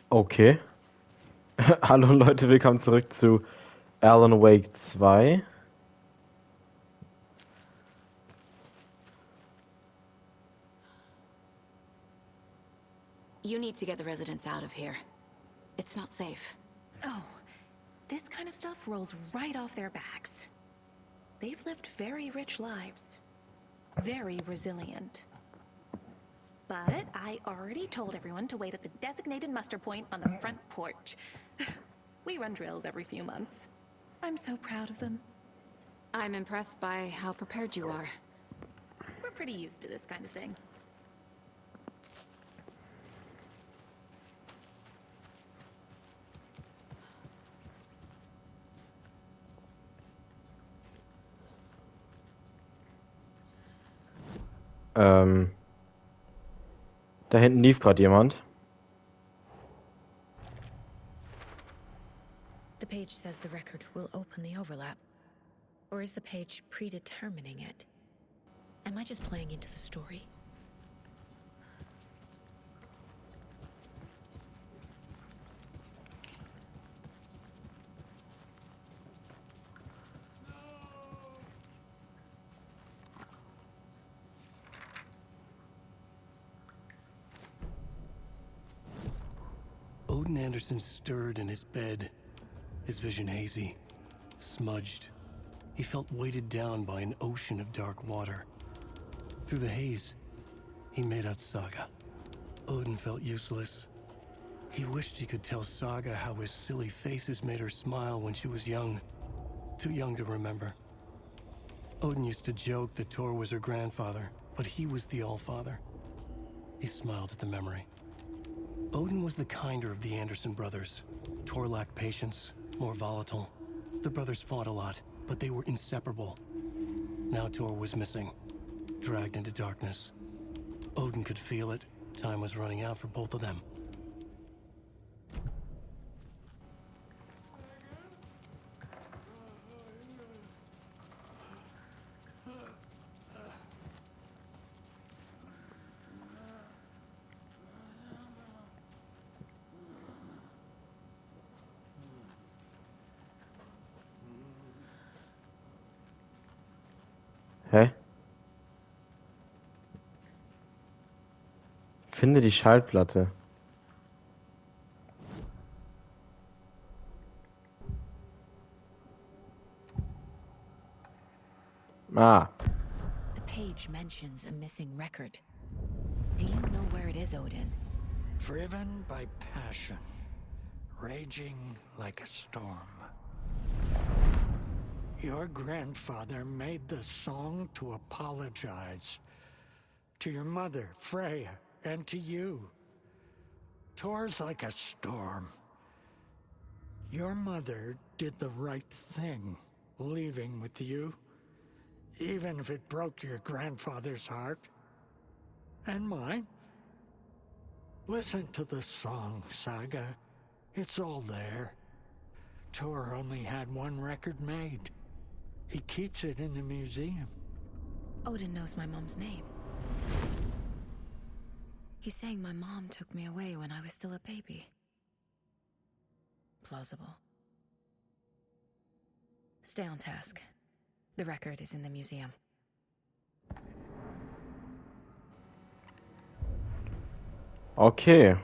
Okay. Hallo Leute, willkommen zurück zu Alan Wake 2. You need to get the residents out of here. It's not safe. Oh, this kind of stuff rolls right off their backs. They've lived very rich lives. Very resilient. But I already told everyone to wait at the designated muster point on the front porch. We run drills every few months. I'm so proud of them. I'm impressed by how prepared you are. We're pretty used to this kind of thing. Da hinten lief gerade jemand. The page says the record will open the overlap. Or is the page predetermining it? Am I just playing into the story? Odin Anderson stirred in his bed, his vision hazy, smudged. He felt weighted down by an ocean of dark water. Through the haze, he made out Saga. Odin felt useless. He wished he could tell Saga how his silly faces made her smile when she was young. Too young to remember. Odin used to joke that Tor was her grandfather, but he was the Allfather. He smiled at the memory. Odin was the kinder of the Anderson brothers. Tor lacked patience, more volatile. The brothers fought a lot, but they were inseparable. Now Tor was missing, dragged into darkness. Odin could feel it. Time was running out for both of them. Hä? Finde die Schallplatte. Ah. The page mentions a missing record. Do you know where it is, Odin? Driven by passion, raging like a storm. Your grandfather made the song to apologize. To your mother, Freya, and to you. Tor's like a storm. Your mother did the right thing, leaving with you. Even if it broke your grandfather's heart. And mine. Listen to the song, Saga. It's all there. Tor only had one record made. He keeps it in the museum. Odin knows my mom's name. He's saying my mom took me away when I was still a baby. Plausible. Stay on task. The record is in the museum. Okay.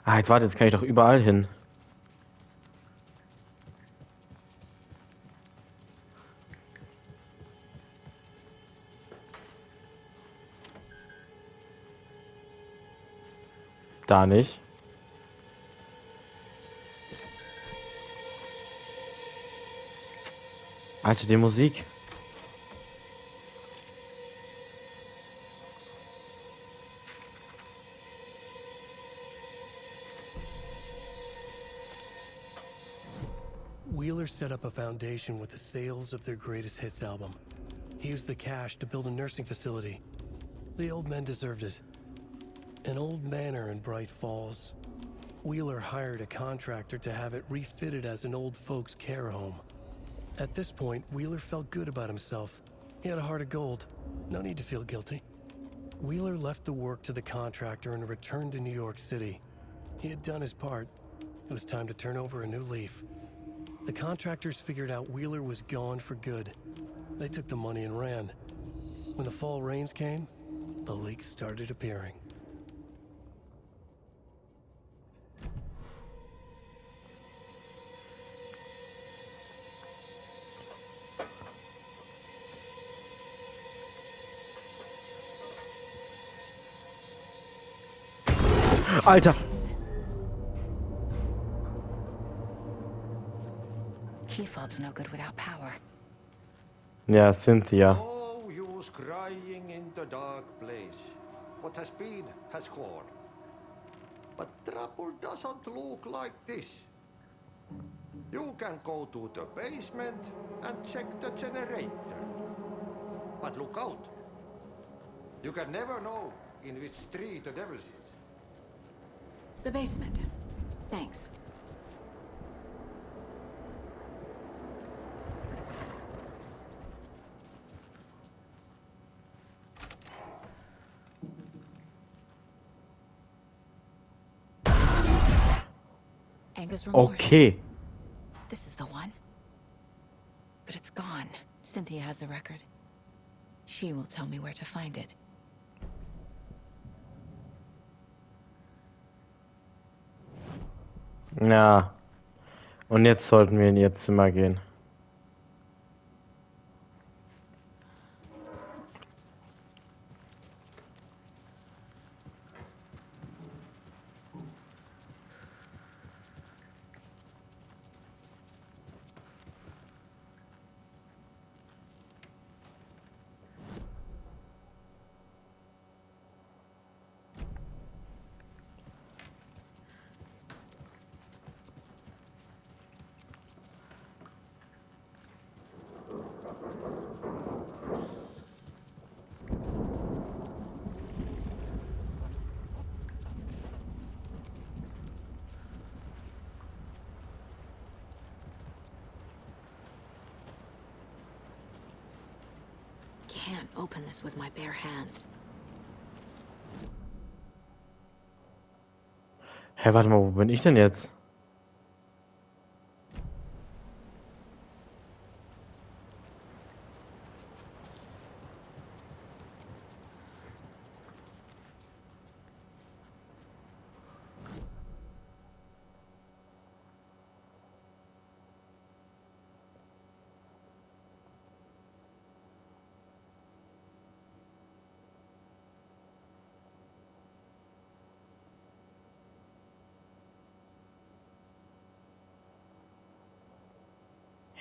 Ah, jetzt warte, jetzt kann ich doch überall hin. Da nicht. Alter, die Musik. Wheeler set up a foundation with the sales of their greatest hits album. He used the cash to build a nursing facility. The old men deserved it. An old manor in Bright Falls. Wheeler hired a contractor to have it refitted as an old folks' care home. At this point, Wheeler felt good about himself. He had a heart of gold. No need to feel guilty. Wheeler left the work to the contractor and returned to New York City. He had done his part. It was time to turn over a new leaf. The contractors figured out Wheeler was gone for good. They took the money and ran. When the fall rains came, the leaks started appearing. Alter! Key fob's no good without power. Ja, Cynthia. No use crying in the dark place. What has been has gone. But trouble doesn't look like this. You can go to the basement and check the generator. But look out. You can never know in which tree the devil sits. The basement. Thanks. Anger's remorse. Okay. This is the one. But it's gone. Cynthia has the record. She will tell me where to find it. Ja. Und jetzt sollten wir in ihr Zimmer gehen. Can't open this with my bare hands. Hä, warte mal, wo bin ich denn jetzt?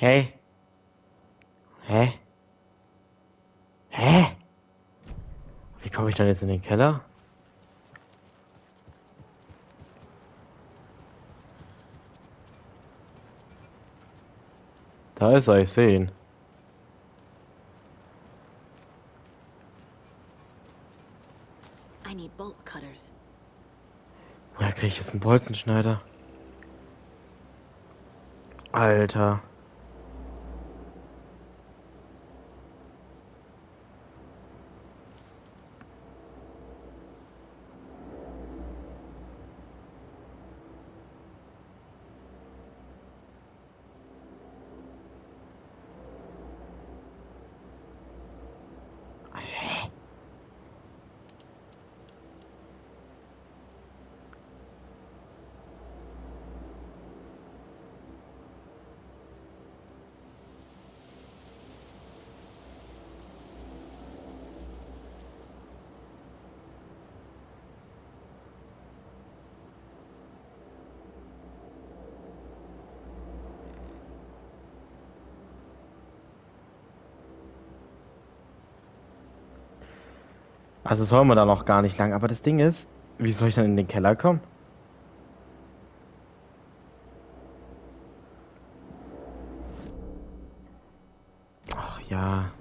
Hä? Hä? Hä? Wie komme ich dann jetzt in den Keller? Da ist er, ich sehe ihn. I need bolt cutters. Woher kriege ich jetzt einen Bolzenschneider? Alter. Also soll man da noch gar nicht lang. Aber das Ding ist, wie soll ich dann in den Keller kommen? Ach ja.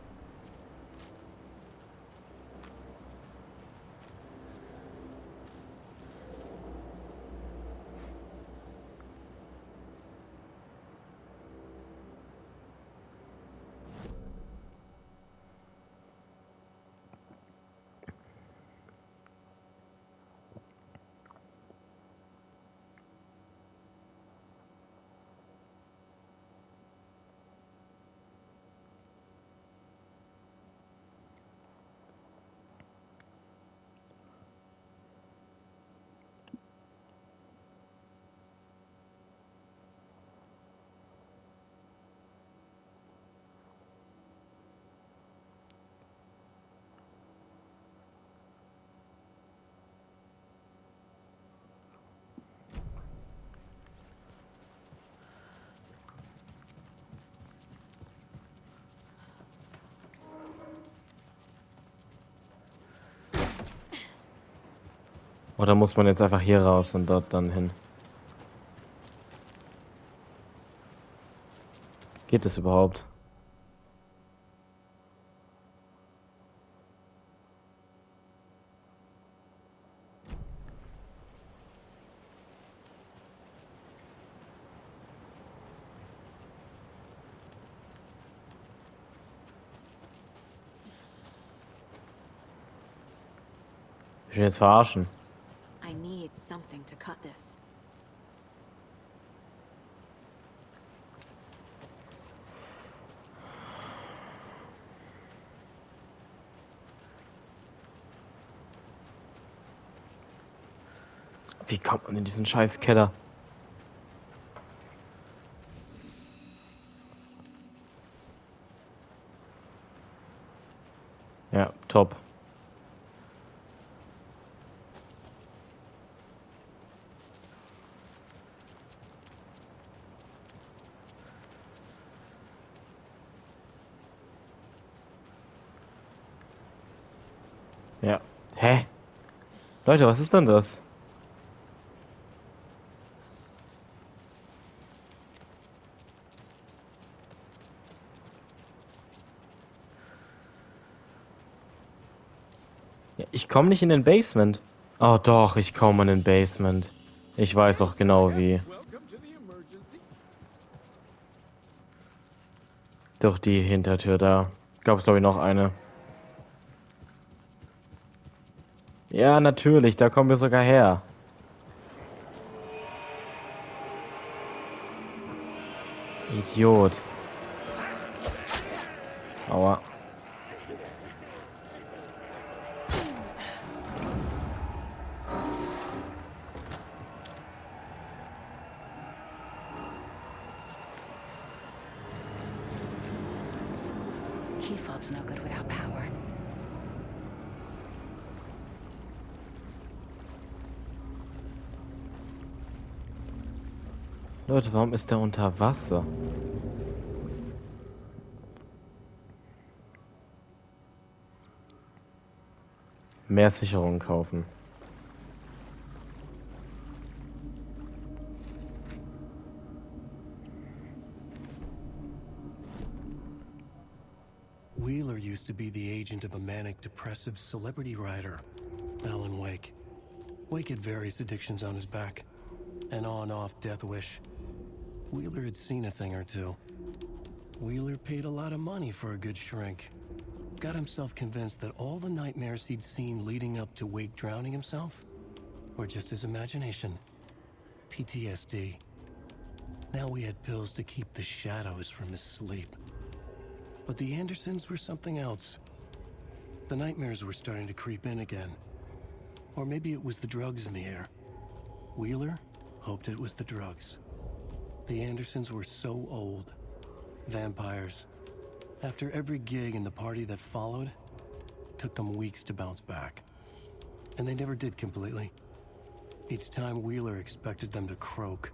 Oder muss man jetzt einfach hier raus und dort dann hin? Geht es überhaupt? Ich will jetzt verarschen. I need something to cut this. Wie kommt man in diesen scheiß Keller? Ja, top. Ja. Hä? Leute, was ist denn das? Ja, ich komme nicht in den Basement. Oh doch, ich komme in den Basement. Ich weiß auch genau wie. Durch die Hintertür da. Gab es glaube ich noch eine. Ja, natürlich, da kommen wir sogar her. Idiot. Aua. Key fob's no good without power. Leute, warum ist der unter Wasser? Mehr Sicherungen kaufen. Wheeler used to be the agent of a manic depressive celebrity writer, Alan Wake. Wake had various addictions on his back. An on-off death wish. Wheeler had seen a thing or two. Wheeler paid a lot of money for a good shrink. Got himself convinced that all the nightmares he'd seen leading up to Wake drowning himself were just his imagination. PTSD. Now we had pills to keep the shadows from his sleep. But the Andersons were something else. The nightmares were starting to creep in again. Or maybe it was the drugs in the air. Wheeler hoped it was the drugs. The Andersons were so old. Vampires. After every gig and the party that followed, took them weeks to bounce back. And they never did completely. Each time Wheeler expected them to croak.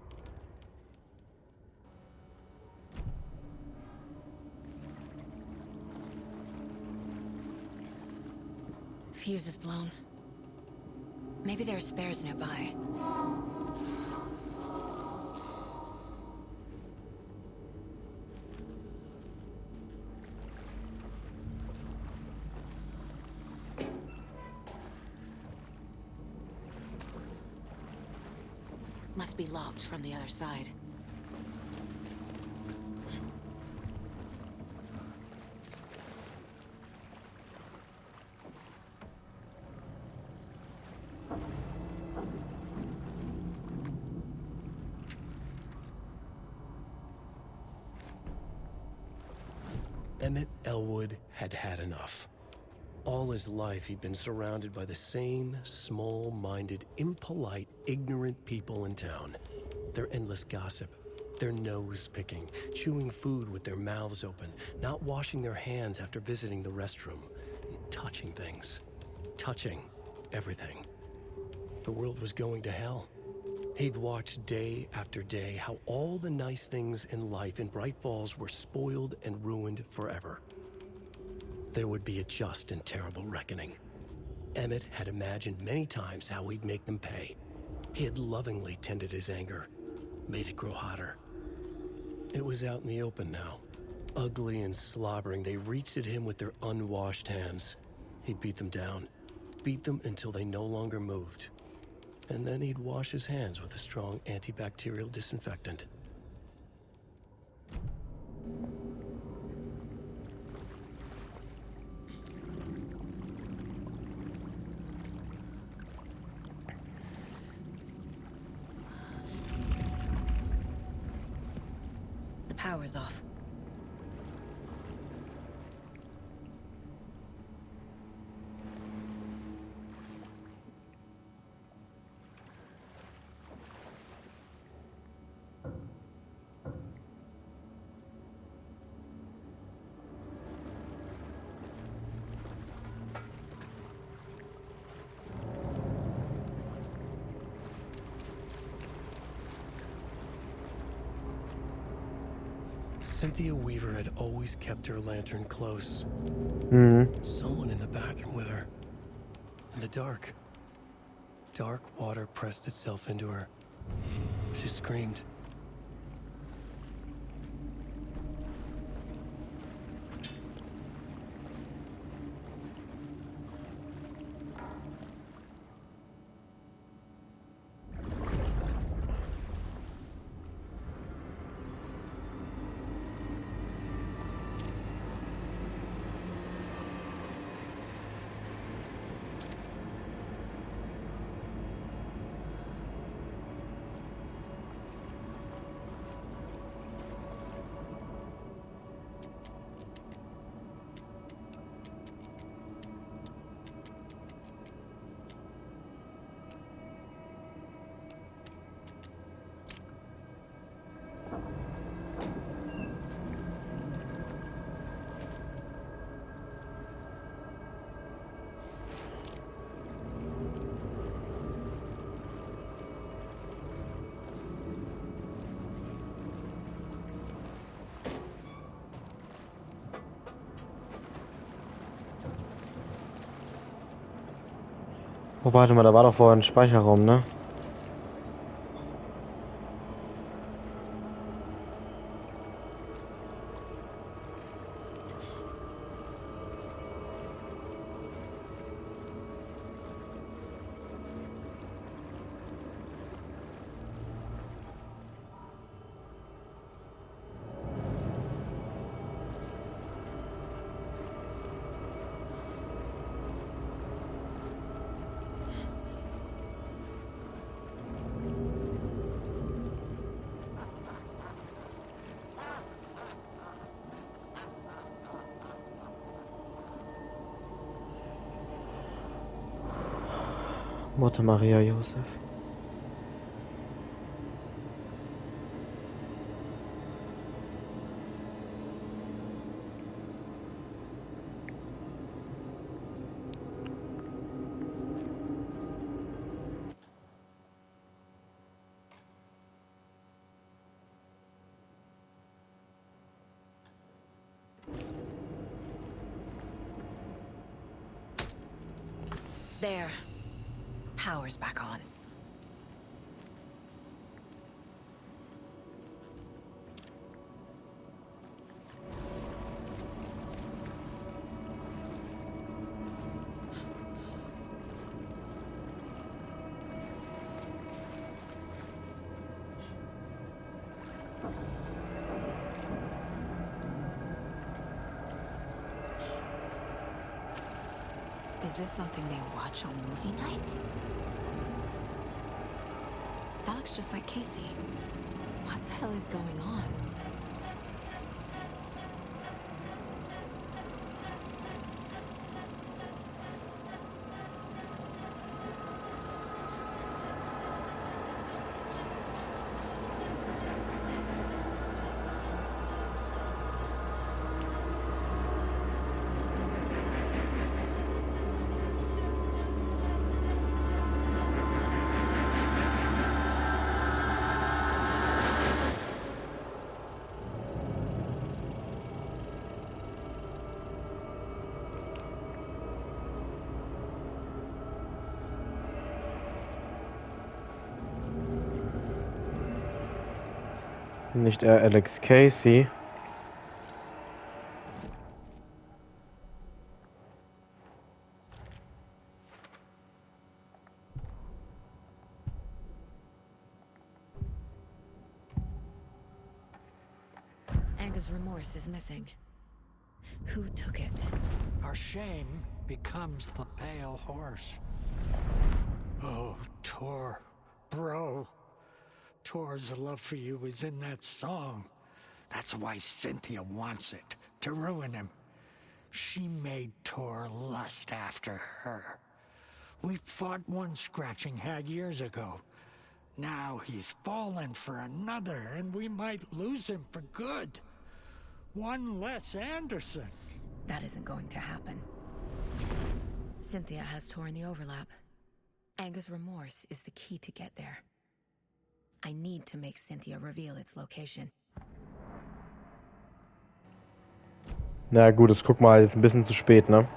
fuse is blown. Maybe there are spares nearby. Must be locked from the other side. Emmett Elwood had had enough. All his life, he'd been surrounded by the same small-minded, impolite, ignorant people in town. Their endless gossip, their nose-picking, chewing food with their mouths open, not washing their hands after visiting the restroom, and touching things. Touching everything. The world was going to hell. He'd watched day after day how all the nice things in life in Bright Falls were spoiled and ruined forever. There would be a just and terrible reckoning. Emmett had imagined many times how he'd make them pay. He had lovingly tended his anger, made it grow hotter. It was out in the open now. Ugly and slobbering, they reached at him with their unwashed hands. He'd beat them down, beat them until they no longer moved. And then he'd wash his hands with a strong antibacterial disinfectant. The power's off. Cynthia Weaver had always kept her lantern close. Someone in the bathroom with her. In the dark. Dark water pressed itself into her. She screamed. Oh, warte mal, da war doch vorher ein Speicherraum, ne? Mutter Maria Josef. There. Power's back on. Is this something they watch on movie night? That looks just like Casey. What the hell is going on? Nicht er, Alex Casey. Anga's remorse is missing. Who took it? Our shame becomes the pale horse. Oh, Tor, bro. Tor's love for you is in that song. That's why Cynthia wants it, to ruin him. She made Tor lust after her. We fought one scratching hag years ago. Now he's fallen for another, and we might lose him for good. One less Anderson. That isn't going to happen. Cynthia has Tor in the overlap. Anga's remorse is the key to get there. I need to make Cynthia reveal its location. Na gut, das guck mal, jetzt ein bisschen zu spät, ne?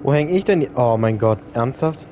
Wo häng ich denn? Oh mein Gott, ernsthaft?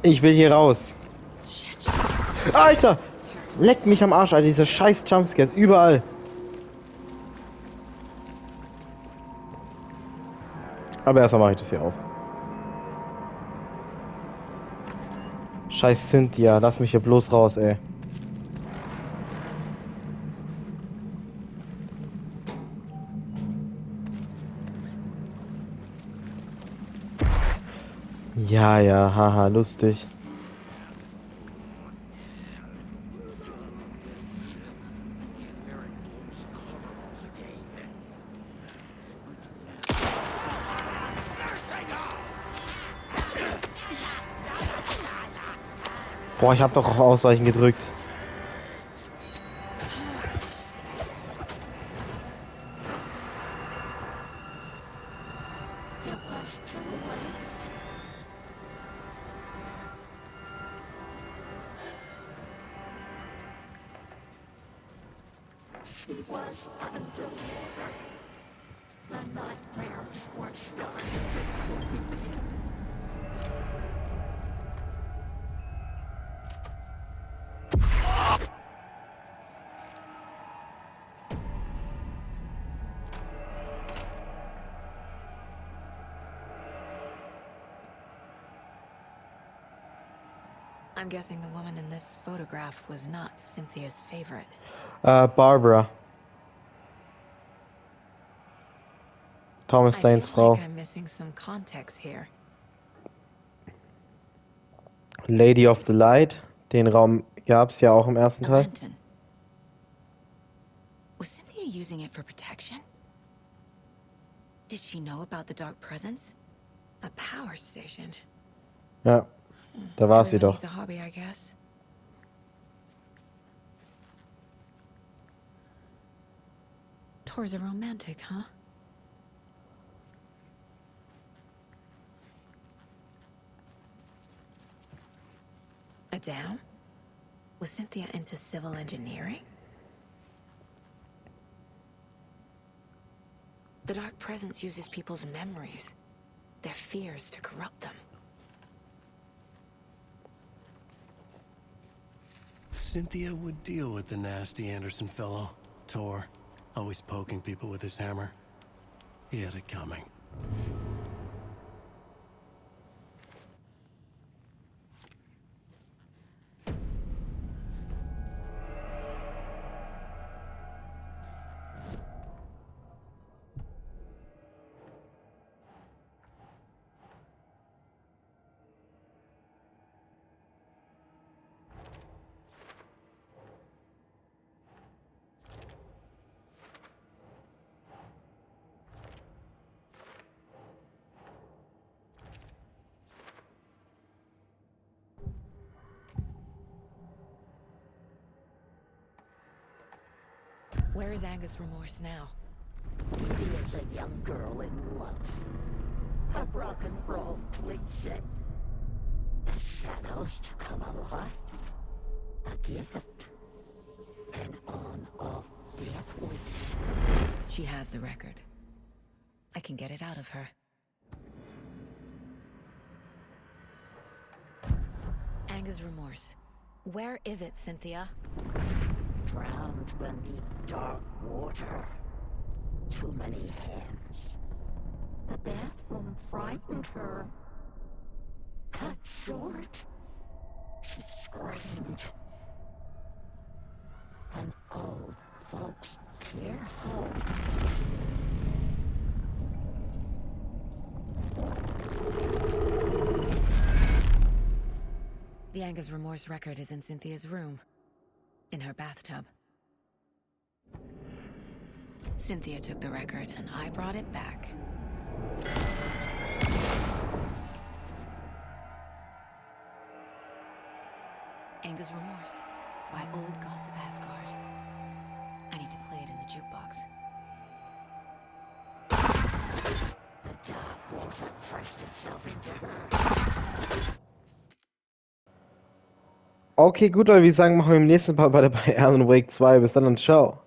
Ich will hier raus. Alter! Leck mich am Arsch, Alter. Diese scheiß Jumpscares. Überall. Aber erstmal mache ich das hier auf. Scheiß Cynthia. Lass mich hier bloß raus, ey. Ja, ja, haha, lustig. Boah, ich hab doch auf Ausweichen gedrückt. I'm guessing the woman in this photograph was not Cynthia's favorite. Barbara. Thomas I Lanes feel like Frau. I'm missing some context here. Lady of the Light. Den Raum gab's ja auch im ersten A Teil. lantern. Was Cynthia using it for protection? Did she know about the dark presence? A power station. Ja, da war sie Everyone doch. needs a hobby, I guess. Tor's a romantic, huh? A dam? Was Cynthia into civil engineering? The dark presence uses people's memories, their fears to corrupt them. Cynthia would deal with the nasty Anderson fellow, Tor, always poking people with his hammer. He had it coming. Where is Angus Remorse now? She is a young girl in love. A rock and roll cliche. The shadows to come alive. A gift. An on-off death wish. She has the record. I can get it out of her. Angus Remorse. Where is it, Cynthia? Drowned beneath dark water. Too many hands. The bathroom frightened her. Cut short. She screamed. An old folks care home. The Angus Remorse record is in Cynthia's room. In her bathtub. Cynthia took the record and I brought it back. Angus Remorse by Old Gods of Asgard. I need to play it in the jukebox. The dark water pressed itself into her. Okay, gut, aber wir sagen, machen wir im nächsten Part bei Alan Wake 2. Bis dann und ciao.